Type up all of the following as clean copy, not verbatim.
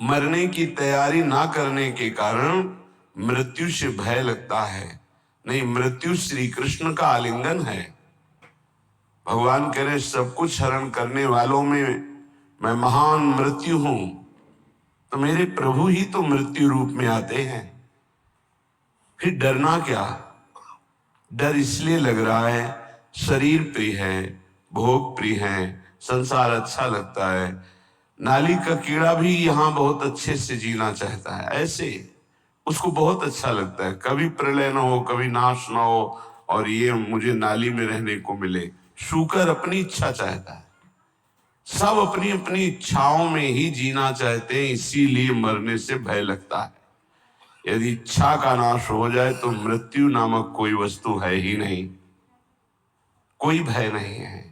मरने की तैयारी ना करने के कारण मृत्यु से भय लगता है। नहीं, मृत्यु श्री कृष्ण का आलिंगन है। भगवान कह रहे सब कुछ हरण करने वालों में मैं महान मृत्यु हूं, तो मेरे प्रभु ही तो मृत्यु रूप में आते हैं, फिर डरना क्या। डर इसलिए लग रहा है शरीर प्रिय है, भोग प्रिय है, संसार अच्छा लगता है। नाली का कीड़ा भी यहाँ बहुत अच्छे से जीना चाहता है, ऐसे उसको बहुत अच्छा लगता है, कभी प्रलय ना हो, कभी नाश ना हो, और ये मुझे नाली में रहने को मिले। शूकर अपनी इच्छा चाहता है, सब अपनी अपनी इच्छाओं में ही जीना चाहते हैं, इसीलिए मरने से भय लगता है। यदि इच्छा का नाश हो जाए तो मृत्यु नामक कोई वस्तु है ही नहीं, कोई भय नहीं है।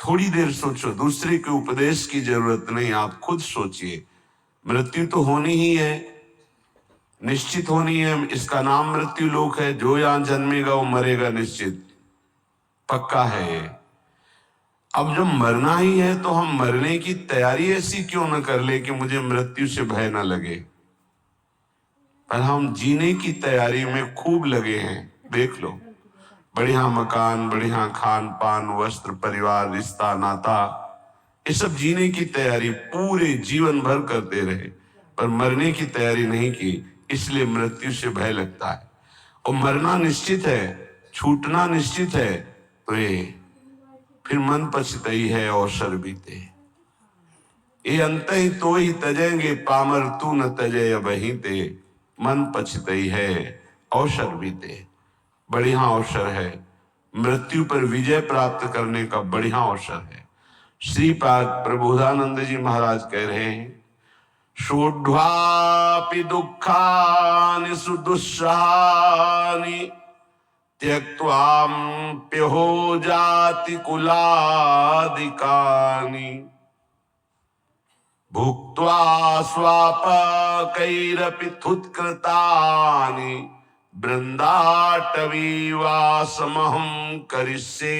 थोड़ी देर सोचो, दूसरे के उपदेश की जरूरत नहीं, आप खुद सोचिए। मृत्यु तो होनी ही है, निश्चित होनी है। इसका नाम मृत्यु लोक है। जो यहां जन्मेगा वो मरेगा, निश्चित पक्का है ये। अब जब मरना ही है तो हम मरने की तैयारी ऐसी क्यों न कर ले कि मुझे मृत्यु से भय न लगे, पर हम जीने की तैयारी में खूब लगे हैं। देख लो, बढ़िया मकान, बढ़िया खान पान, वस्त्र, परिवार, रिश्ता नाता, ये सब जीने की तैयारी पूरे जीवन भर करते रहे, पर मरने की तैयारी नहीं की, इसलिए मृत्यु से भय लगता है। और मरना निश्चित है, छूटना निश्चित है, तो ये फिर मन पछतई है अवसर बीते। ये अंत ही तो ही तजेंगे पामर तू न तजे वहीं ते, मन पछतई है अवसर बीते। बढ़िया अवसर है, मृत्यु पर विजय प्राप्त करने का बढ़िया अवसर है। श्रीपाद प्रबोधानंद जी महाराज कह रहे हैं, शोढ्वापि दुःखानि सुदुस्सहानि त्यक्त्वाप्यहो जाति कुलादिकानि भुक्त्वा स्वापकैरपि थुत्कृतानि बृंदाटवीवासमहं करिष्ये।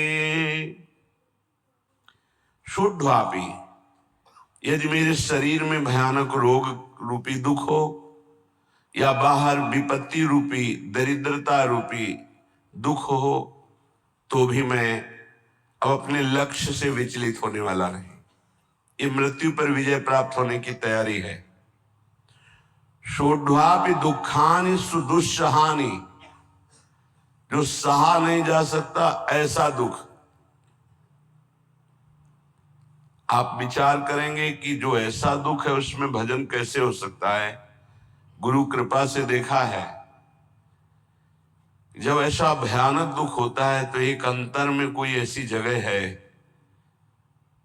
शोढ्वापि, यदि मेरे शरीर में भयानक रोग रूपी दुख हो, या बाहर विपत्ति रूपी दरिद्रता रूपी दुख हो, तो भी मैं अब अपने लक्ष्य से विचलित होने वाला नहीं। ये मृत्यु पर विजय प्राप्त होने की तैयारी है। शोढ्वापि दुखानि सुदुस्सहानि, जो सहा नहीं जा सकता ऐसा दुख। आप विचार करेंगे कि जो ऐसा दुख है उसमें भजन कैसे हो सकता है। गुरु कृपा से देखा है, जब ऐसा भयानक दुख होता है तो एक अंतर में कोई ऐसी जगह है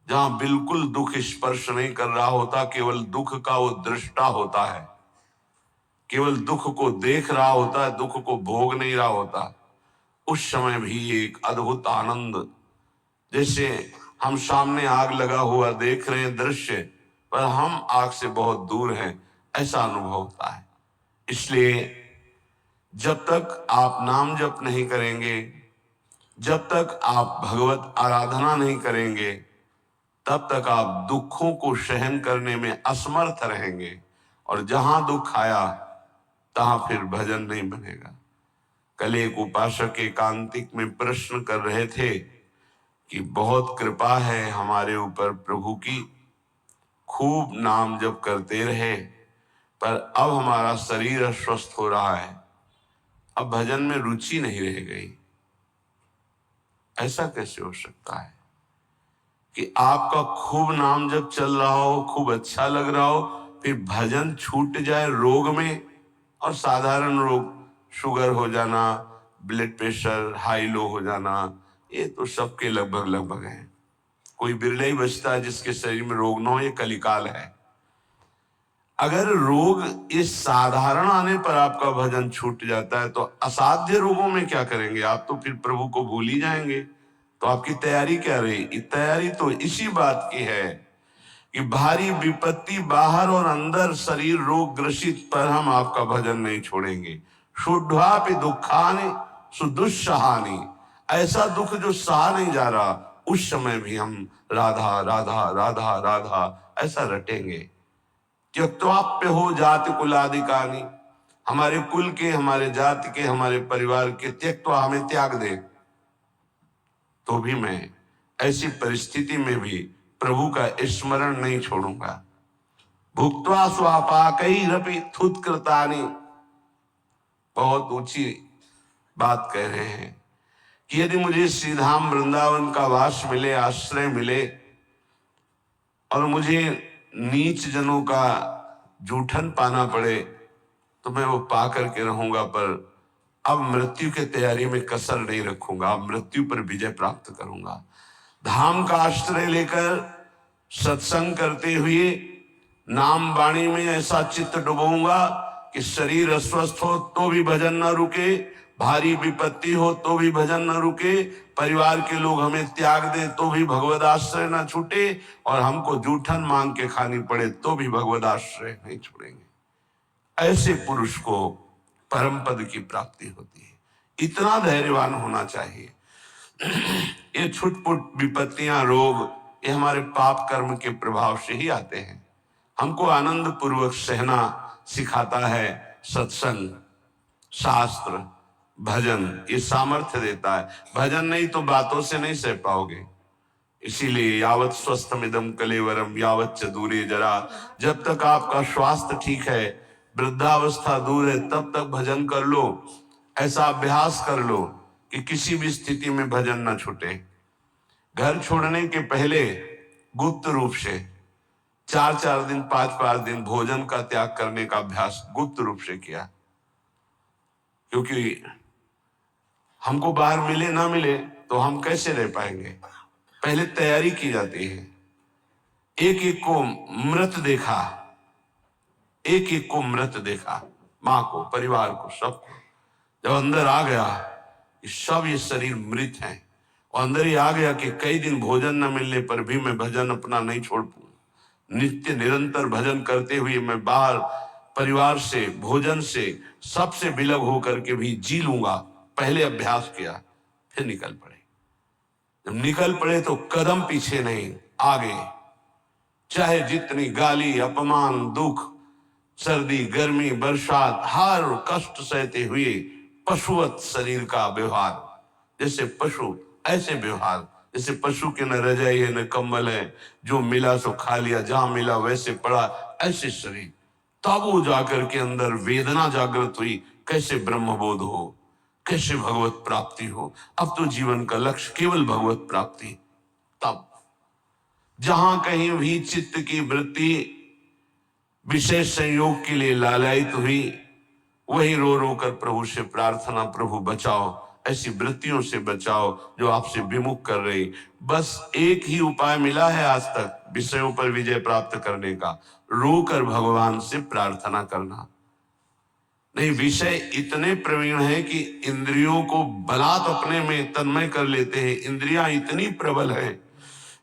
जहां बिल्कुल दुख स्पर्श नहीं कर रहा होता, केवल दुख का वो दृष्टा होता है, केवल दुख को देख रहा होता है, दुख को भोग नहीं रहा होता। उस समय भी एक अद्भुत आनंद, जैसे हम सामने आग लगा हुआ देख रहे हैं दृश्य, पर हम आग से बहुत दूर हैं, ऐसा अनुभव होता है। इसलिए जब तक आप नाम जप नहीं करेंगे, जब तक आप भगवत आराधना नहीं करेंगे, तब तक आप दुखों को सहन करने में असमर्थ रहेंगे, और जहां दुख आया तहां फिर भजन नहीं बनेगा। कल एक उपासक एकांतिक में प्रश्न कर रहे थे कि बहुत कृपा है हमारे ऊपर प्रभु की, खूब नाम जप करते रहे, पर अब हमारा शरीर अस्वस्थ हो रहा है, अब भजन में रुचि नहीं रह गई। ऐसा कैसे हो सकता है कि आपका खूब नाम जप चल रहा हो, खूब अच्छा लग रहा हो, फिर भजन छूट जाए रोग में। और साधारण रोग, शुगर हो जाना, ब्लड प्रेशर हाई लो हो जाना, ये तो सबके लगभग लगभग है। कोई बिरला ही बचता है जिसके शरीर में रोग न हो, ये कलिकाल है। अगर रोग इस साधारण आने पर आपका भजन छूट जाता है, तो असाध्य रोगों में क्या करेंगे आप? तो फिर प्रभु को भूल ही जाएंगे। तो आपकी तैयारी क्या रही? तैयारी तो इसी बात की है कि भारी विपत्ति बाहर और अंदर शरीर रोग ग्रसित, पर हम आपका भजन नहीं छोड़ेंगे। शोढ्वापि दुखानि सुदुस्सहानि, ऐसा दुख जो सहा नहीं जा रहा, उस समय भी हम राधा राधा राधा राधा ऐसा रटेंगे। त्यक्त्वाप्य हो जाति कुलादिकानि, हमारे कुल के, हमारे जाति के, हमारे परिवार के त्यक्त्वा, हमें त्याग दे तो भी मैं ऐसी परिस्थिति में भी प्रभु का स्मरण नहीं छोड़ूंगा। भुक्त्वा स्वापाकैरपि थुत्कृतानि, बहुत ऊंची बात कह रहे हैं कि यदि मुझे श्रीधाम वृंदावन का वास मिले, आश्रय मिले, और मुझे नीच जनों का जूठन पाना पड़े तो मैं वो पा करके रहूंगा, पर अब मृत्यु की तैयारी में कसर नहीं रखूंगा, अब मृत्यु पर विजय प्राप्त करूंगा। धाम का आश्रय लेकर सत्संग करते हुए नाम वाणी में ऐसा चित्त डुबाऊंगा कि शरीर अस्वस्थ हो तो भी भजन न रुके, भारी विपत्ति हो तो भी भजन न रुके, परिवार के लोग हमें त्याग दे तो भी भगवद आश्रय न छूटे, और हमको जूठन मांग के खानी पड़े तो भी भगवद आश्रय नहीं छोड़ेंगे। ऐसे पुरुष को परम पद की प्राप्ति होती है। इतना धैर्यवान होना चाहिए। ये छुटपुट विपत्तियां, रोग, ये हमारे पाप कर्म के प्रभाव से ही आते हैं। हमको आनंद पूर्वक सहना सिखाता है सत्संग, शास्त्र, भजन, ये सामर्थ्य देता है। भजन नहीं तो बातों से नहीं सह पाओगे। इसीलिए यावत स्वस्थमिदं कलेवरम यावत च दूरे जरा, जब तक आपका स्वास्थ्य ठीक है, वृद्धावस्था दूर है, तब तक भजन कर लो। ऐसा अभ्यास कर लो कि किसी भी स्थिति में भजन न छूटे। घर छोड़ने के पहले गुप्त रूप से 4-4 दिन, 5-5 दिन भोजन का त्याग करने का अभ्यास गुप्त रूप से किया, क्योंकि हमको बाहर मिले ना मिले तो हम कैसे रह पाएंगे। पहले तैयारी की जाती है। एक एक को मृत देखा, एक एक को मृत देखा, माँ को, परिवार को, सबको। जब अंदर आ गया कि सब ये शरीर मृत हैं, और अंदर ही आ गया कि कई दिन भोजन न मिलने पर भी मैं भजन अपना नहीं छोड़ पाऊं, नित्य निरंतर भजन करते हुए मैं बाहर परिवार से, भोजन से, सबसे विलग होकर के भी जी लूंगा। पहले अभ्यास किया, फिर निकल पड़े। जब निकल पड़े तो कदम पीछे नहीं, आगे। चाहे जितनी गाली, अपमान, दुख, सर्दी, गर्मी, बरसात, हर कष्ट सहते हुए पशुवत शरीर का व्यवहार, जैसे पशु ऐसे व्यवहार, जैसे पशु के न रजाई है न कंबल है, जो मिला सो खा लिया, जहां मिला वैसे पड़ा, ऐसे शरीर। तब वो जाकर के अंदर वेदना जागृत हुई, कैसे ब्रह्मबोध हो, कैसे भगवत प्राप्ति हो। अब तो जीवन का लक्ष्य केवल भगवत प्राप्ति। तब जहां कहीं भी चित्त की वृत्ति विशेष संयोग के लिए लालायित हुई, वही रो रो कर प्रभु से प्रार्थना, प्रभु बचाओ, ऐसी वृत्तियों से बचाओ जो आपसे विमुख कर रही। बस एक ही उपाय मिला है आज तक विषयों पर विजय प्राप्त करने का, रोकर भगवान से प्रार्थना करना। नहीं, विषय इतने प्रवीण है कि इंद्रियों को बलात् अपने में तन्मय कर लेते हैं। इंद्रियां इतनी प्रबल है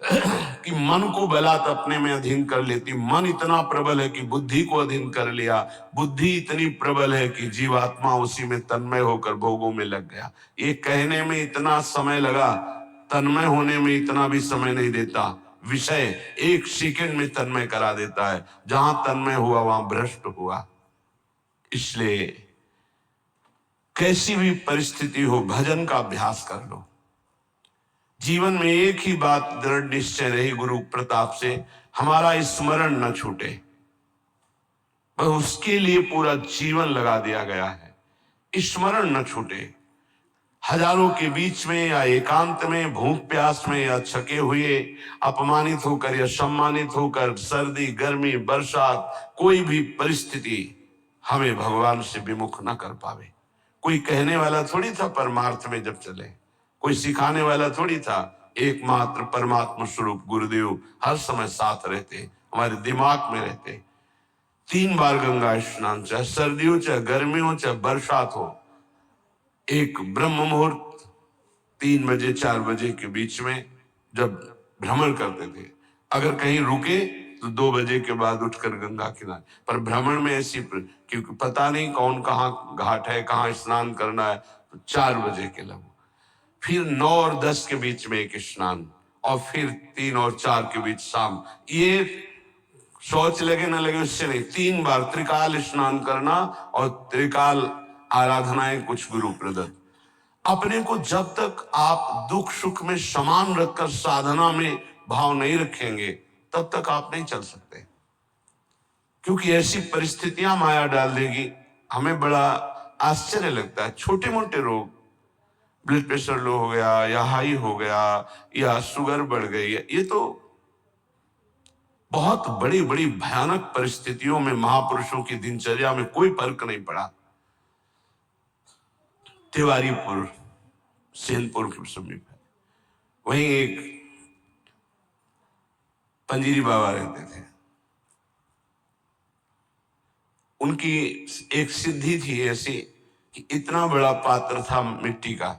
कि मन को बलात् अपने में अधीन कर लेती। मन इतना प्रबल है कि बुद्धि को अधीन कर लिया। बुद्धि इतनी प्रबल है कि जीवात्मा उसी में तन्मय होकर भोगों में लग गया। ये कहने में इतना समय लगा, तन्मय होने में इतना भी समय नहीं देता। विषय 1 सेकंड में तन्मय करा देता है। जहां तन्मय हुआ वहां भ्रष्ट हुआ। इसलिए कैसी भी परिस्थिति हो, भजन का अभ्यास कर लो। जीवन में एक ही बात दृढ़ निश्चय रही गुरु प्रताप से, हमारा स्मरण न छूटे। बस उसके लिए पूरा जीवन लगा दिया गया है, स्मरण न छूटे। हजारों के बीच में या एकांत में, भूख प्यास में या छके हुए, अपमानित होकर या सम्मानित होकर, सर्दी, गर्मी, बरसात, कोई भी परिस्थिति हमें भगवान से विमुख न कर पावे। कोई कहने वाला थोड़ी था परमार्थ में जब चले, कोई सिखाने वाला थोड़ी था। एकमात्र परमात्मा स्वरूप गुरुदेव हर समय साथ रहते, हमारे दिमाग में रहते। 3 बार गंगा स्नान, चाहे सर्दी हो, चाहे गर्मी हो, चाहे बरसात हो, एक ब्रह्म मुहूर्त 3 बजे 4 बजे के बीच में जब भ्रमण करते थे, अगर कहीं रुके तो 2 बजे के बाद उठकर गंगा किनारे। पर भ्रमण में ऐसी, क्योंकि पता नहीं कौन कहाँ घाट है, कहाँ स्नान करना है, तो 4 बजे के लगभग, फिर 9 और 10 के बीच में एक स्नान, और फिर 3 और 4 के बीच शाम। ये शौच लगे न लगे उससे नहीं, 3 बार त्रिकाल स्नान करना और त्रिकाल आराधनाएं कुछ गुरु प्रदत्त। अपने को जब तक आप दुख सुख में समान रखकर साधना में भाव नहीं रखेंगे तब तक आप नहीं चल सकते, क्योंकि ऐसी परिस्थितियां माया डाल देगी। हमें बड़ा आश्चर्य लगता है, छोटे मोटे रोग, ब्लड प्रेशर लो हो गया या हाई हो गया या शुगर बढ़ गई, ये तो बहुत बड़ी बड़ी भयानक परिस्थितियों में महापुरुषों की दिनचर्या में कोई फर्क नहीं पड़ा। तिवारीपुर सेनपुर के समीप है, वहीं एक पंजीरी बाबा रहते थे। उनकी एक सिद्धि थी ऐसी कि इतना बड़ा पात्र था मिट्टी का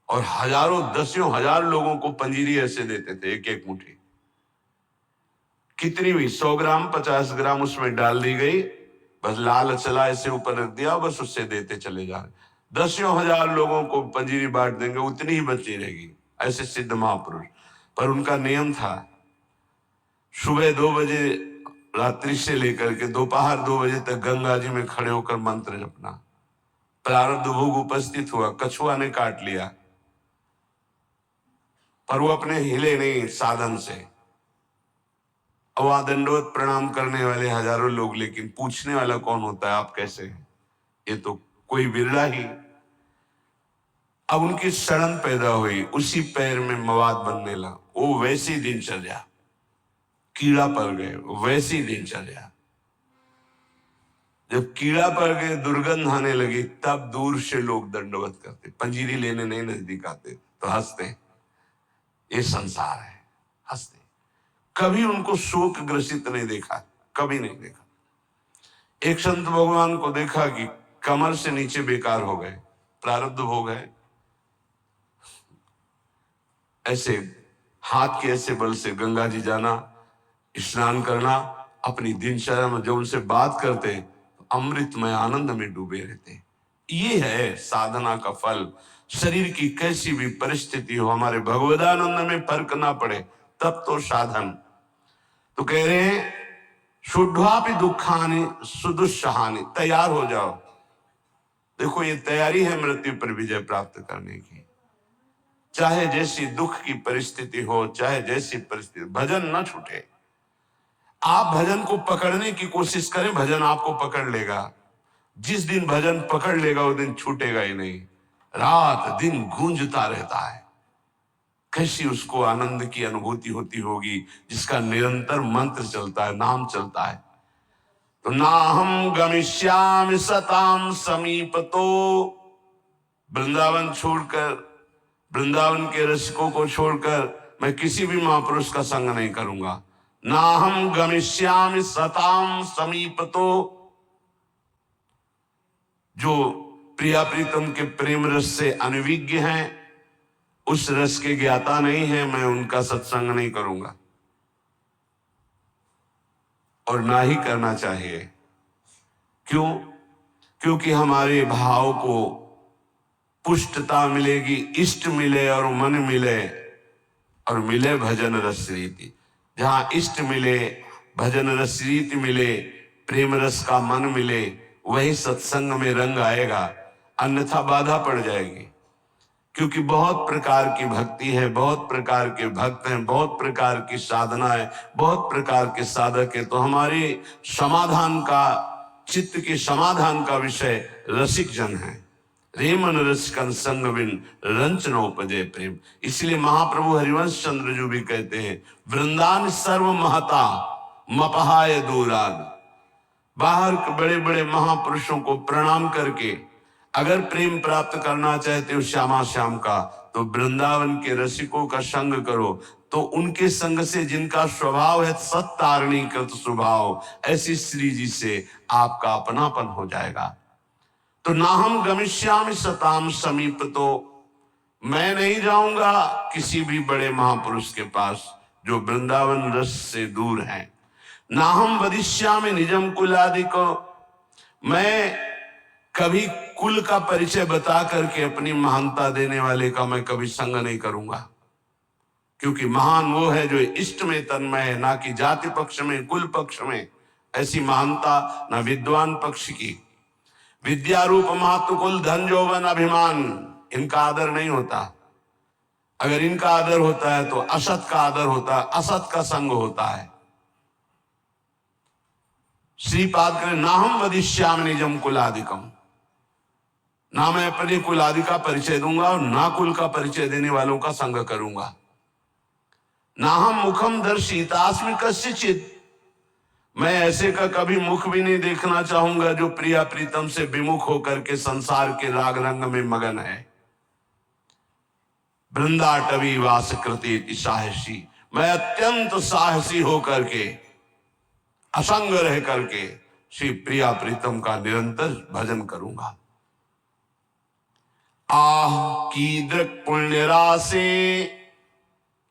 और हजारों दसियों हजार लोगों को पंजीरी ऐसे देते थे, एक एक मुट्ठी, कितनी भी 100 ग्राम 50 ग्राम उसमें डाल दी गई, बस लाल चला ऐसे ऊपर रख दिया, बस उससे देते चले जा रहे। दसियों हजार लोगों को पंजीरी बांट देंगे, उतनी ही बची रहेगी। ऐसे सिद्ध महापुरुष, पर उनका नियम था सुबह 2 बजे रात्रि से लेकर के दोपहर 2 बजे तक गंगा जी में खड़े होकर मंत्र जपना। प्रारब्ध भोग उपस्थित हुआ, कछुआ ने काट लिया, पर वो अपने हिले नहीं साधन से। अब वहां दंडवत प्रणाम करने वाले हजारों लोग, लेकिन पूछने वाला कौन होता है, आप कैसे हैं? ये तो कोई बिरला ही। अब उनकी सड़न पैदा हुई, उसी पैर में मवाद बनने लगा, वो वैसी दिनचर्या, कीड़ा पड़ गए, वैसी दिनचर्या। जब कीड़ा पड़ गए, दुर्गंध आने लगी, तब दूर से लोग दंडवत करते, पंजीरी लेने नहीं नजदीक आते, तो हंसते, ये संसार है, हंसते। कभी उनको शोक ग्रसित नहीं देखा, कभी नहीं देखा। एक संत भगवान को देखा कि कमर से नीचे बेकार हो गए, प्रारब्ध हो गए, ऐसे हाथ के ऐसे बल से गंगा जी जाना, स्नान करना, अपनी दिनचर्या में जब उनसे बात करते तो अमृतमय आनंद में डूबे रहते। ये है साधना का फल। शरीर की कैसी भी परिस्थिति हो, हमारे भगवदानंद में फर्क ना पड़े तब तो साधन। तो कह रहे हैं शुद्धापि दुखानि सुदुस्सहानि, तैयार हो जाओ। देखो ये तैयारी है मृत्यु पर विजय प्राप्त करने की। चाहे जैसी दुख की परिस्थिति हो, चाहे जैसी परिस्थिति, भजन न छूटे। आप भजन को पकड़ने की कोशिश करें, भजन आपको पकड़ लेगा। जिस दिन भजन पकड़ लेगा वो दिन छूटेगा ही नहीं, रात दिन गूंजता रहता है। कैसी उसको आनंद की अनुभूति होती होगी जिसका निरंतर मंत्र चलता है, नाम चलता है। तो नाहम गमिष्यामि सताम समीपतो, वृंदावन छोड़कर, वृंदावन के रसिकों को छोड़कर मैं किसी भी महापुरुष का संग नहीं करूंगा। नाहम गमिष्यामि सताम समीपतो, जो प्रिया प्रीतम के प्रेम रस से अनविज्ञ हैं, उस रस के ज्ञाता नहीं है, मैं उनका सत्संग नहीं करूंगा और ना ही करना चाहिए। क्यों? क्योंकि हमारे भाव को पुष्टता मिलेगी, इष्ट मिले और मन मिले, और मिले भजन रस रीति। जहां इष्ट मिले, भजन रस रीति मिले, प्रेम रस का मन मिले, वही सत्संग में रंग आएगा, अन्यथा बाधा पड़ जाएगी। क्योंकि बहुत प्रकार की भक्ति है, बहुत प्रकार के भक्त हैं, बहुत प्रकार की साधना है, बहुत प्रकार के साधक है। तो हमारे समाधान का, चित्त के समाधान का विषय रसिक जन है। रेमन रसिकन संग बिन रंच न उपजे प्रेम। इसलिए महाप्रभु हरिवंश चंद्र जो भी कहते हैं, वृंदान सर्व महता मपहाय दूराग। बाहर के बड़े बड़े महापुरुषों को प्रणाम करके अगर प्रेम प्राप्त करना चाहते हो श्यामा श्याम का, तो वृंदावन के रसिकों का संग करो। तो उनके संग से, जिनका स्वभाव है सत्तारणी कृत स्वभाव, ऐसी श्री जी से आपका अपनापन हो जाएगा। तो ना हम गमिष्यामि सताम समीप, तो मैं नहीं जाऊंगा किसी भी बड़े महापुरुष के पास जो वृंदावन रस से दूर है। ना हम वदिष्यामि निजम कुलादि को, मैं कभी कुल का परिचय बता करके अपनी महानता देने वाले का मैं कभी संग नहीं करूंगा। क्योंकि महान वो है जो इष्ट में तन्मय है, ना कि जाति पक्ष में, कुल पक्ष में। ऐसी महानता न विद्वान पक्ष की। विद्या रूप महत्व, कुल, धन, यौवन, अभिमान, इनका आदर नहीं होता। अगर इनका आदर होता है तो असत का आदर होता है, असत का संग होता है। श्रीपाद करें, ना हम वदिष्याम निजम कुलादिकम, ना मैं अपने कुल आदि का परिचय दूंगा और ना कुल का परिचय देने वालों का संग करूंगा। ना हम मुखम दर्शितास्मि कस्यचित्, मैं ऐसे का कभी मुख भी नहीं देखना चाहूंगा जो प्रिया प्रीतम से विमुख होकर के संसार के राग रंग में मगन है। वृंदाटवी वास कृति साहसी, मैं अत्यंत साहसी होकर के, असंग रह करके श्री प्रिया प्रीतम का निरंतर भजन करूंगा। आह कीदृक् पुण्य राशि,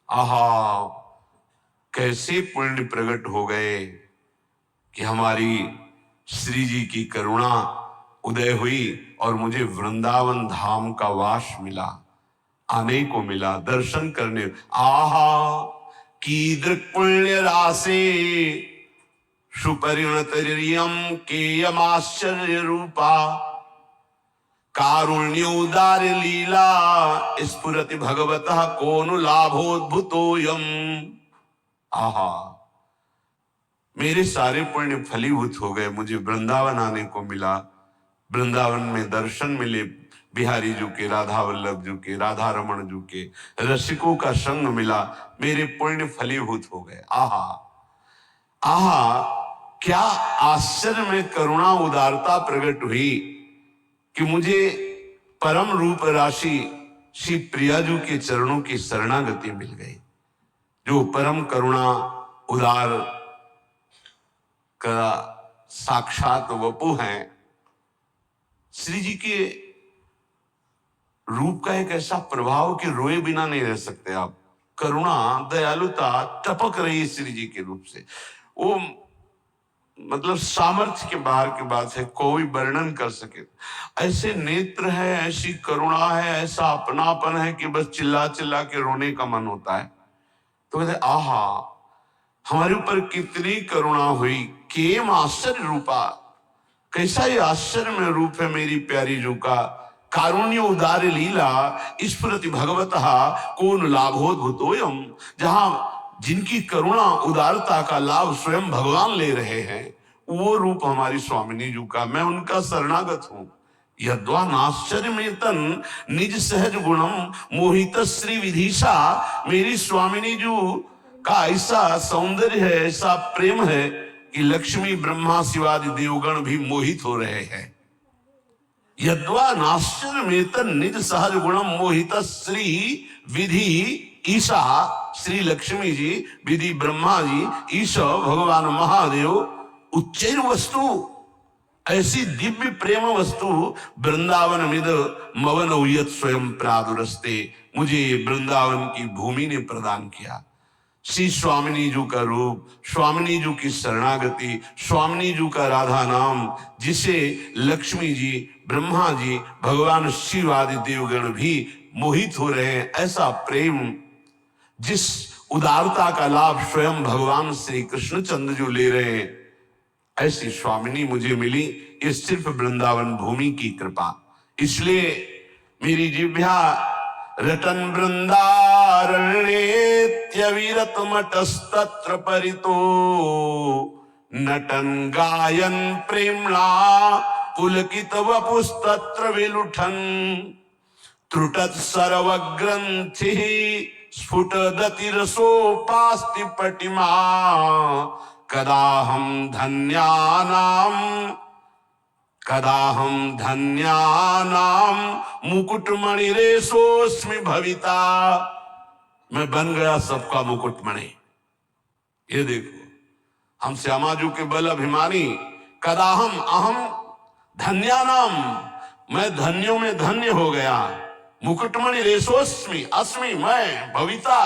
आहा कैसे पुण्य प्रकट हो गए कि हमारी श्री जी की करुणा उदय हुई और मुझे वृंदावन धाम का वास मिला, आने को मिला, दर्शन करने। आहा कीदृक् पुण्य राशि सुपरिणतरियम केयमाश्चर्य रूपा, कारुण्योदार लीला स्फुरति भगवतः कोनु लाभोद्भुतोयम। आहा मेरे सारे पुण्य फलीभूत हो गए, मुझे वृंदावन आने को मिला, वृंदावन में दर्शन मिले, बिहारी जी के, राधा वल्लभ जी के, राधा रमण जी के, रसिकों का संग मिला, मेरे पुण्य फलीभूत हो गए। आहा आहा क्या आश्चर्य में करुणा उदारता प्रकट हुई कि मुझे परम रूप राशि श्री प्रियाजू के चरणों की शरणागति मिल गई, जो परम करुणा उदार का साक्षात वपु हैं। श्री जी के रूप का एक ऐसा प्रभाव कि रोए बिना नहीं रह सकते आप। करुणा, दयालुता टपक रही श्री जी के रूप से। वो मतलब सामर्थ्य के बाहर की बात है, कोई वर्णन कर सके। ऐसे नेत्र है, ऐसी करुणा है, ऐसा अपनापन है कि बस चिल्ला चिल्ला के रोने का मन होता है। तो कहते आहा हमारे ऊपर कितनी करुणा हुई, केम आश्चर्य रूपा, कैसा ये आश्चर्य में रूप है मेरी प्यारी जू का। कारुण्य उदार लीला स्फुरति भगवतः कौन लाभोद्भुतोयम, जहां जिनकी करुणा उदारता का लाभ स्वयं भगवान ले रहे हैं, वो रूप हमारी स्वामिनी जू का। मैं उनका शरणागत हूं। यद्वा नाश्चर्य में तन निज सहज गुणम मोहित श्री विधिशा, मेरी स्वामिनी जू का ऐसा सौंदर्य है, ऐसा प्रेम है कि लक्ष्मी ब्रह्मा शिवादि देवगण भी मोहित हो रहे हैं। यद्वा नाश्चर्य में तन निज सहज गुणम मोहित श्री विधि ईशा, श्री लक्ष्मी जी, विधि ब्रह्मा जी, ईशा भगवान महादेव, उच्चैर वस्तु, ऐसी दिव्य प्रेम वस्तु वृंदावन मिद मवन उयत स्वयं प्रादुरस्ते, मुझे वृंदावन की भूमि ने प्रदान किया। श्री स्वामिनी जी का रूप, स्वामिनी जी की शरणागति, स्वामिनी जी का राधा नाम, जिसे लक्ष्मी जी, ब्रह्मा जी, भगवान शिव आदि देवगण भी मोहित हो रहे हैं। ऐसा प्रेम, जिस उदारता का लाभ स्वयं भगवान श्री कृष्णचंद्र जो ले रहे हैं, ऐसी स्वामिनी मुझे मिली। ये सिर्फ वृंदावन भूमि की कृपा। इसलिए मेरी जिह्वा रटन वृंदारण्येत्यविरत मटस्तत्र परितो, नटन गायन प्रेम्णा पुलकित वपुस्तत्र विलुठन, त्रुटत सर्वग्रंथि स्फुटदति रसोपास्ति पटिमा, कदाहं धन्यानाम मुकुटमणिरेशोस्मि भविता, मैं बन गया सबका मुकुटमणि। ये देखो हम श्यामाजू के बल अभिमानी। कदाहम अहम धन्यानाम, मैं धन्यों में धन्य हो गया। मुकुटमणि रेशोस्मि, अस्मि मैं, भविता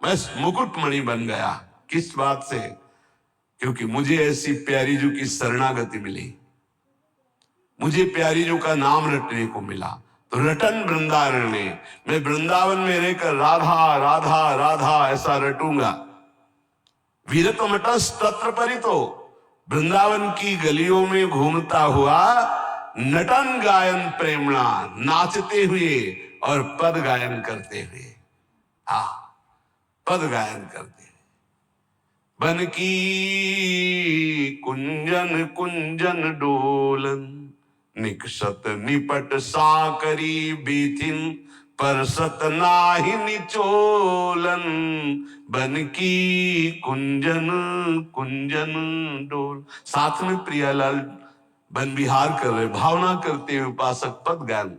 मैं मुकुटमणि बन गया। किस बात से? क्योंकि मुझे ऐसी प्यारी जू की शरणागति मिली, मुझे प्यारी जू का नाम रटने को मिला। तो रटन वृंदारण्य, मैं वृंदावन में रहकर राधा राधा राधा ऐसा रटूंगा। वीरतमटस तत्र परितो, वृंदावन की गलियों में घूमता हुआ नटन गायन प्रेमणा, नाचते हुए और पद गायन करते हुए। हाँ, पद गायन करते हुए। बन की कुंजन कुंजन डोलन, निकसत निपट साकरी बीथिन, परसत नाहि निचोलन। बन की कुंजन कुंजन डोल, साथ में प्रियालाल वन विहार कर रहे, भावना करते हुए उपासक पद गान।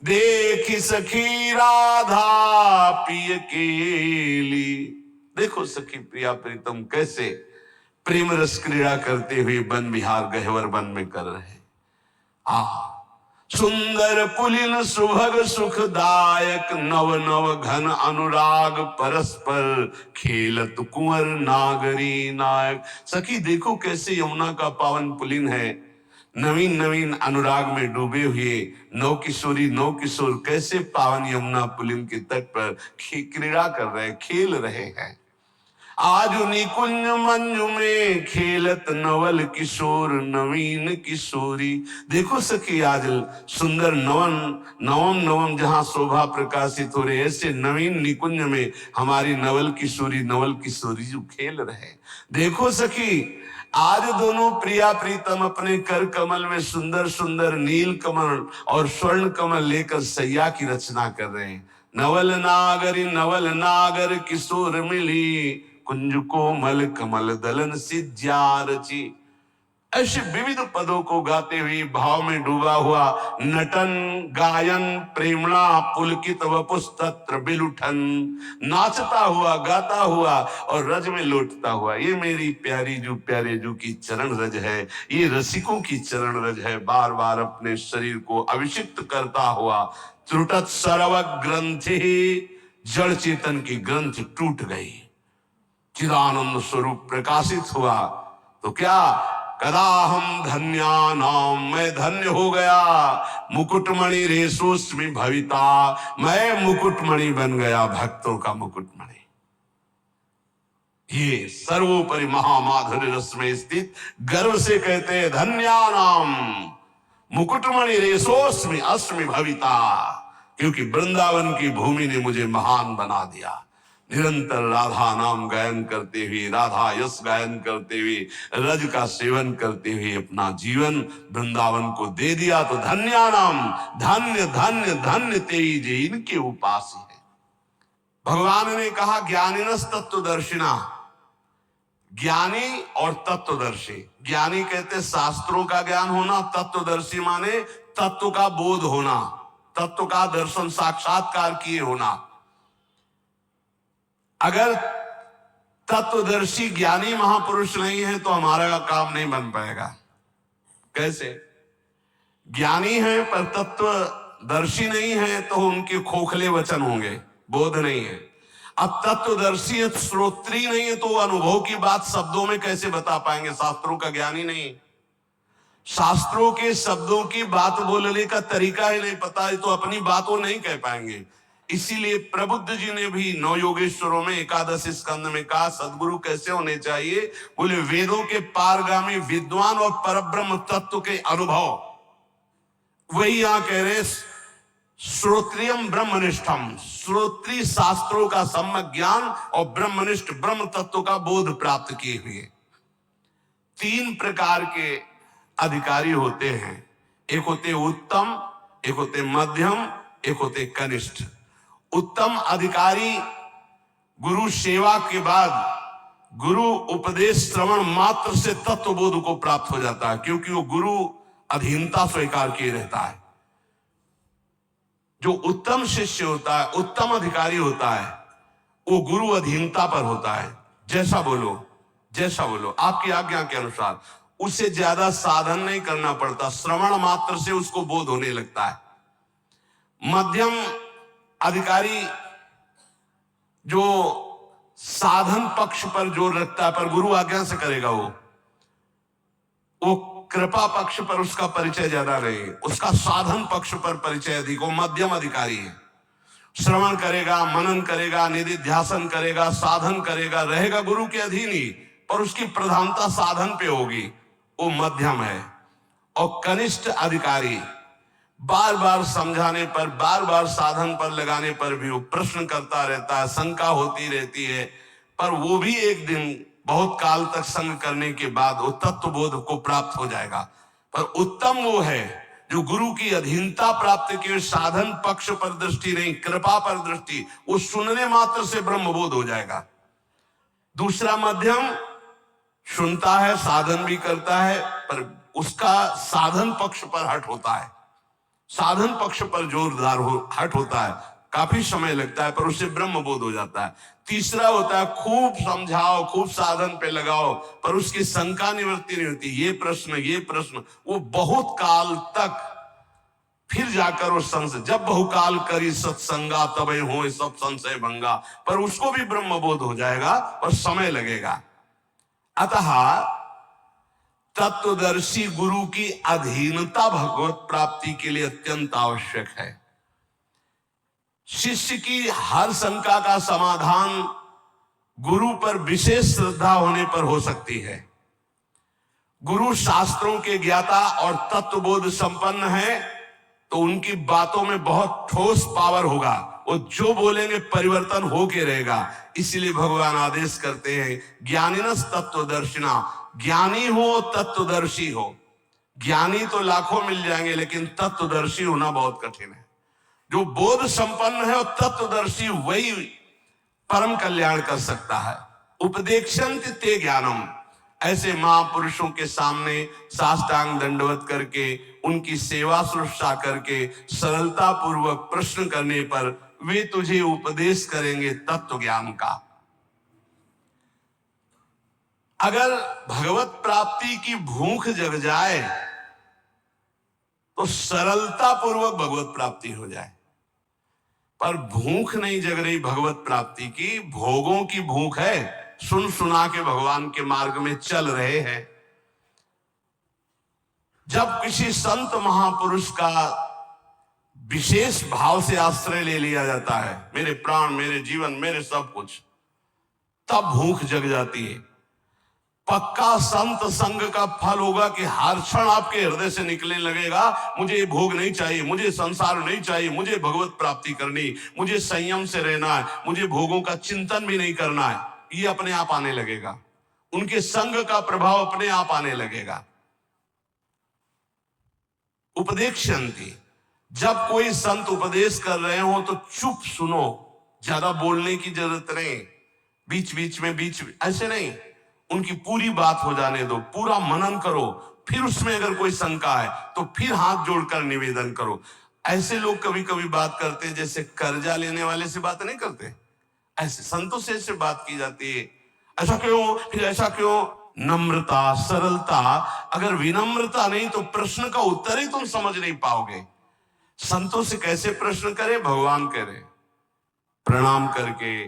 देखी सखी राधा पिय केली, देखो सखी प्रिया प्रीतम कैसे प्रेम रस क्रीड़ा करते हुए वन विहार गहवर वन में कर रहे। सुंदर पुलिन सुभग सुखदायक, नव नव घन अनुराग परस्पर, खेलत कुंवर नागरी नायक। सखी देखो कैसे यमुना का पावन पुलिन है, नवीन नवीन अनुराग में डूबे हुए नौ किशोरी नौ किशोर कैसे पावन यमुना पुलिन के तट पर क्रीड़ा कर रहे, खेल रहे हैं। आज निकुंज मंजू में खेलत नवल किशोर नवीन किशोरी। देखो सखी आज सुंदर नवम नवम जहां शोभा प्रकाशित हो रहे, ऐसे नवीन निकुंज में हमारी नवल किशोरी जो खेल रहे। देखो सखी आज दोनों प्रिया प्रीतम अपने कर कमल में सुंदर सुंदर नील कमल और स्वर्ण कमल लेकर सैया की रचना कर रहे हैं। नवल नागर किशोर मिली, कुंज कोमल कमल दलन सिज्या रची। ऐसे विविध पदों को गाते हुए भाव में डूबा हुआ नटन गायन प्रेमणा पुलकित वपुस्तत्र बिलुठन, नाचता हुआ गाता हुआ और रज में लौटता हुआ। ये मेरी प्यारे जू की चरण रज है, ये रसिकों की चरण रज है। बार बार अपने शरीर को अभिषिक्त करता हुआ त्रुटत सर्व ग्रंथि, जड़ चेतन की ग्रंथ टूट गई, चिदानंद स्वरूप प्रकाशित हुआ। तो क्या कदा हम धन्या नाम, मैं धन्य हो गया। मुकुटमणि रेशोस्मि भविता, मैं मुकुटमणि बन गया, भक्तों का मुकुटमणि। ये सर्वोपरि महामाधुर्य रस में स्थित गर्व से कहते हैं धन्या नाम मुकुटमणि रेशोस्मि अस्मि भविता, क्योंकि वृंदावन की भूमि ने मुझे महान बना दिया। निरंतर राधा नाम गायन करते हुए, राधा यश गायन करते हुए, रज का सेवन करते हुए अपना जीवन वृंदावन को दे दिया। तो धन्या नाम, धन्य धन्य धन्य तेई जे इनके उपासी है। भगवान ने कहा ज्ञानिनस तत्वदर्शिना, ज्ञानी और तत्वदर्शी। ज्ञानी कहते शास्त्रों का ज्ञान होना, तत्वदर्शी माने तत्व का बोध होना, तत्व का दर्शन साक्षात्कार किए होना। अगर तत्वदर्शी ज्ञानी महापुरुष नहीं है तो हमारा काम नहीं बन पाएगा। कैसे? ज्ञानी है पर तत्वदर्शी नहीं है तो उनके खोखले वचन होंगे, बोध नहीं है। अब तत्वदर्शी है, श्रोत्री नहीं है, तो अनुभव की बात शब्दों में कैसे बता पाएंगे? शास्त्रों का ज्ञानी नहीं, शास्त्रों के शब्दों की बात बोलने का तरीका ही नहीं पता है तो अपनी बात वो नहीं कह पाएंगे। इसीलिए प्रबुद्ध जी ने भी नौ योगेश्वरों में एकादश स्कंद में कहा सदगुरु कैसे होने चाहिए। बोले वेदों के पारगामी विद्वान और परब्रह्म तत्व के अनुभव। वही यहां कह रहे श्रोत्रियम ब्रह्मनिष्ठम, श्रोत्री शास्त्रों का सम्यक ज्ञान और ब्रह्मनिष्ठ ब्रह्म तत्व का बोध प्राप्त किए हुए। तीन प्रकार के अधिकारी होते हैं, एक होते उत्तम, एक होते मध्यम, एक होते कनिष्ठ। उत्तम अधिकारी गुरु सेवा के बाद गुरु उपदेश श्रवण मात्र से तत्वबोध को प्राप्त हो जाता है, क्योंकि वो गुरु अधीनता स्वीकार किए रहता है। जो उत्तम शिष्य होता है, उत्तम अधिकारी होता है, वो गुरु अधीनता पर होता है। जैसा बोलो आपकी आज्ञा के अनुसार, उससे ज्यादा साधन नहीं करना पड़ता, श्रवण मात्र से उसको बोध होने लगता है। मध्यम अधिकारी जो साधन पक्ष पर जोर रखता है, पर गुरु आज्ञा से करेगा, वो वो कृपा पक्ष पर उसका परिचय ज्यादा नहीं, उसका साधन पक्ष पर परिचय अधिक, वो मध्यम अधिकारी है। श्रवण करेगा, मनन करेगा, निधिध्यासन करेगा, साधन करेगा, रहेगा गुरु के अधीन ही, पर उसकी प्रधानता साधन पे होगी, वो मध्यम है। और कनिष्ठ अधिकारी बार बार समझाने पर, बार बार साधन पर लगाने पर भी वो प्रश्न करता रहता है, शंका होती रहती है, पर वो भी एक दिन बहुत काल तक संग करने के बाद वो तत्वबोध को प्राप्त हो जाएगा। पर उत्तम वो है जो गुरु की अधीनता प्राप्त किए, साधन पक्ष पर दृष्टि नहीं, कृपा पर दृष्टि, वो सुनने मात्र से ब्रह्मबोध हो जाएगा। दूसरा मध्यम सुनता है, साधन भी करता है, पर उसका साधन पक्ष पर हट होता है, साधन पक्ष पर जोरदार हट होता है, काफी समय लगता है, पर उससे ब्रह्मबोध हो जाता है। तीसरा होता है खूब समझाओ, खूब साधन पे लगाओ, पर उसकी शंका निवृत्ति नहीं होती, ये प्रश्न, वो बहुत काल तक फिर जाकर वो संशय, जब बहुकाल करी सत्संगा तबे हो सब संशय भंगा, पर उसको भी ब्रह्मबोध हो जाएगा और समय लगेगा। अतः तत्वदर्शी गुरु की अधीनता भगवत प्राप्ति के लिए अत्यंत आवश्यक है। शिष्य की हर शंका का समाधान गुरु पर विशेष श्रद्धा होने पर हो सकती है। गुरु शास्त्रों के ज्ञाता और तत्वबोध संपन्न है तो उनकी बातों में बहुत ठोस पावर होगा, वो जो बोलेंगे परिवर्तन होके रहेगा। इसलिए भगवान आदेश करते हैं ज्ञानिनस तत्वदर्शिना, ज्ञानी हो तत्वदर्शी हो। ज्ञानी तो लाखों मिल जाएंगे, लेकिन तत्वदर्शी होना बहुत कठिन है। जो बोध संपन्न है और तत्वदर्शी, वही परम कल्याण कर सकता है। उपदेक्षंत ते ज्ञानम, ऐसे महापुरुषों के सामने साष्टांग दंडवत करके, उनकी सेवा शुश्रूषा करके, सरलता पूर्वक प्रश्न करने पर वे तुझे उपदेश करेंगे तत्व ज्ञान का। अगर भगवत प्राप्ति की भूख जग जाए तो सरलता पूर्वक भगवत प्राप्ति हो जाए, पर भूख नहीं जग रही भगवत प्राप्ति की, भोगों की भूख है, सुन सुना के भगवान के मार्ग में चल रहे हैं। जब किसी संत महापुरुष का विशेष भाव से आश्रय ले लिया जाता है, मेरे प्राण, मेरे जीवन, मेरे सब कुछ, तब भूख जग जाती है। पक्का संत संग का फल होगा कि हर क्षण आपके हृदय से निकलने लगेगा, मुझे भोग नहीं चाहिए, मुझे संसार नहीं चाहिए, मुझे भगवत प्राप्ति करनी, मुझे संयम से रहना है, मुझे भोगों का चिंतन भी नहीं करना है। ये अपने आप आने लगेगा, उनके संग का प्रभाव अपने आप आने लगेगा। उपदेक्षन्ति, जब कोई संत उपदेश कर रहे हो तो चुप सुनो, ज्यादा बोलने की जरूरत नहीं, बीच बीच ऐसे नहीं, उनकी पूरी बात हो जाने दो, पूरा मनन करो, फिर उसमें अगर कोई शंका है तो फिर हाथ जोड़कर निवेदन करो। ऐसे लोग कभी कभी बात करते हैं जैसे कर्जा लेने वाले से बात नहीं करते, ऐसे संतों से ऐसे बात की जाती है, ऐसा क्यों, फिर ऐसा क्यों। नम्रता, सरलता, अगर विनम्रता नहीं तो प्रश्न का उत्तर ही तुम समझ नहीं पाओगे। संतों से कैसे प्रश्न करें, भगवान कह रहे प्रणाम करके,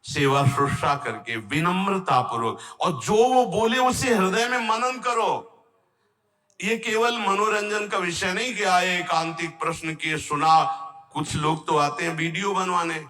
सेवा शुश्रूषा करके, विनम्रता पूर्वक, और जो वो बोले उसे हृदय में मनन करो। ये केवल मनोरंजन का विषय नहीं कि आए एकांतिक प्रश्न किए, सुना। कुछ लोग तो आते हैं वीडियो बनवाने,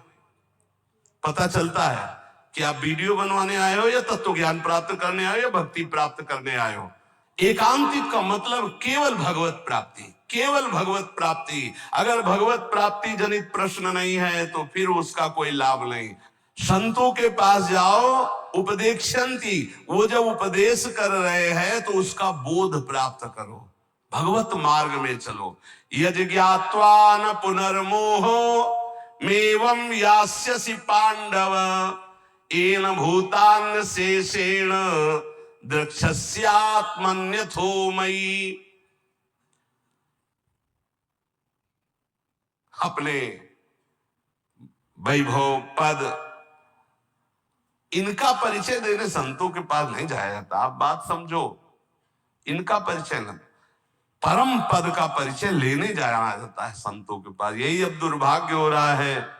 पता चलता है कि आप वीडियो बनवाने आए हो या तत्व ज्ञान प्राप्त करने आए हो या भक्ति प्राप्त करने आए हो। एकांतिक का मतलब केवल भगवत प्राप्ति, केवल भगवत प्राप्ति। अगर भगवत प्राप्ति जनित प्रश्न नहीं है तो फिर उसका कोई लाभ नहीं। संतों के पास जाओ, उपदेक्षन्ति, वो जब उपदेश कर रहे हैं तो उसका बोध प्राप्त करो, भगवत मार्ग में चलो। यज ज्ञात्वा न पुनर्मोहो मेवं यास्यसि पांडव, येन भूतान शेषेण द्रक्ष्यस्यात्मन्यथो मयि। अपने वैभव, पद, इनका परिचय देने संतों के पास नहीं जाया जाता। आप बात समझो, इनका परिचय न, परम पद का परिचय लेने जाया जाता है संतों के पास। यही अब दुर्भाग्य हो रहा है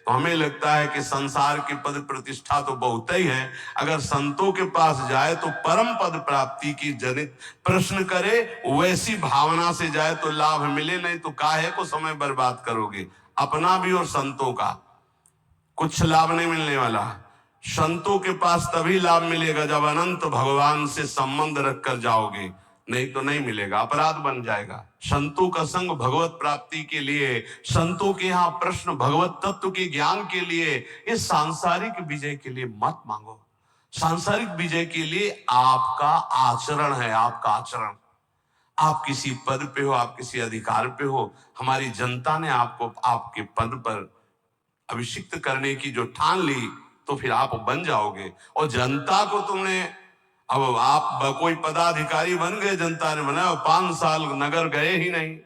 तो हमें लगता है कि संसार की पद प्रतिष्ठा तो बहुत ही है, अगर संतों के पास जाए तो परम पद प्राप्ति की जनित प्रश्न करे, वैसी भावना से जाए तो लाभ मिले, नहीं तो काहे को समय बर्बाद करोगे अपना भी और संतों का। कुछ लाभ नहीं मिलने वाला। संतों के पास तभी लाभ मिलेगा जब अनंत भगवान से संबंध रखकर जाओगे, नहीं तो नहीं मिलेगा, अपराध बन जाएगा। संतों का संग भगवत प्राप्ति के लिए, संतों के यहाँ प्रश्न भगवत तत्व के ज्ञान के लिए, इस सांसारिक विजय के लिए मत मांगो। सांसारिक विजय के लिए आपका आचरण है, आपका आचरण। आप किसी पद पे हो, आप किसी अधिकार पे हो, हमारी जनता ने आपको आपके पद पर अभिषिक्त करने की जो ठान ली, तो फिर आप बन जाओगे। और जनता को तुमने, अब आप कोई पदाधिकारी बन गए, जनता ने बनाया, 5 साल नगर गए ही नहीं,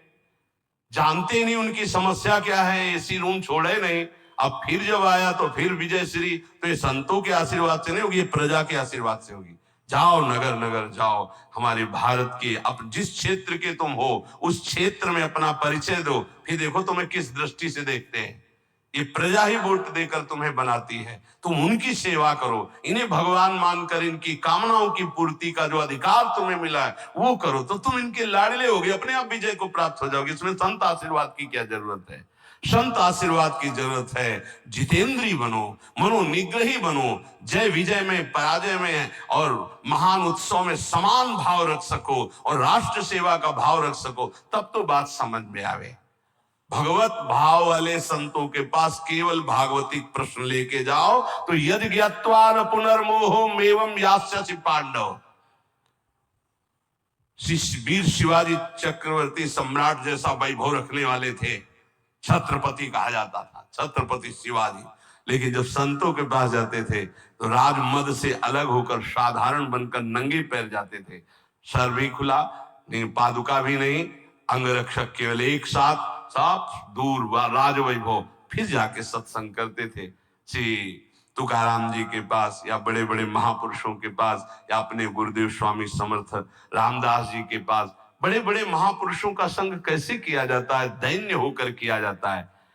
जानते नहीं उनकी समस्या क्या है, एसी रूम छोड़े नहीं। अब फिर जब आया तो फिर विजय श्री, तो ये संतों के आशीर्वाद से नहीं होगी, ये प्रजा के आशीर्वाद से होगी। जाओ नगर नगर जाओ, हमारे भारत के अब जिस क्षेत्र के तुम हो उस क्षेत्र में अपना परिचय दो, फिर देखो तुम्हें किस दृष्टि से देखते हैं। ये प्रजा ही वोट देकर तुम्हें बनाती है, तुम उनकी सेवा करो, इन्हें भगवान मानकर इनकी कामनाओं की पूर्ति का जो अधिकार तुम्हें मिला है वो करो, तो तुम इनके लाडले होगे, अपने आप विजय को प्राप्त हो जाओगे। इसमें संत आशीर्वाद की क्या जरूरत है? संत आशीर्वाद की जरूरत है। जितेंद्री बनो, मनोनिग्रही बनो, जय विजय में, पराजय में और महान उत्सव में समान भाव रख सको और राष्ट्र सेवा का भाव रख सको, तब तो बात समझ में आवे। भगवत भाव वाले संतों के पास केवल भागवतिक प्रश्न लेके जाओ तो यदि ज्ञात्वा न पुनर्मोहो मेवम यास्यसि पांडव। वीर शिवाजी चक्रवर्ती सम्राट जैसा वैभव रखने वाले थे, छत्रपति कहा जाता था, छत्रपति शिवाजी। लेकिन जब संतों के पास जाते थे तो राजमद से अलग होकर साधारण बनकर नंगे पैर जाते थे, सर भी खुला नहीं, पादुका भी नहीं, अंगरक्षक केवल एक साथ, साफ दूर राज वैभव, फिर जाके सत्संग करते थे। श्री तुकाराम जी के पास या बड़े बड़े महापुरुषों के पास या अपने गुरुदेव स्वामी समर्थ रामदास जी के पास, बड़े बड़े महापुरुषों का संग कैसे किया जाता है? दैन्य होकर किया जाता है।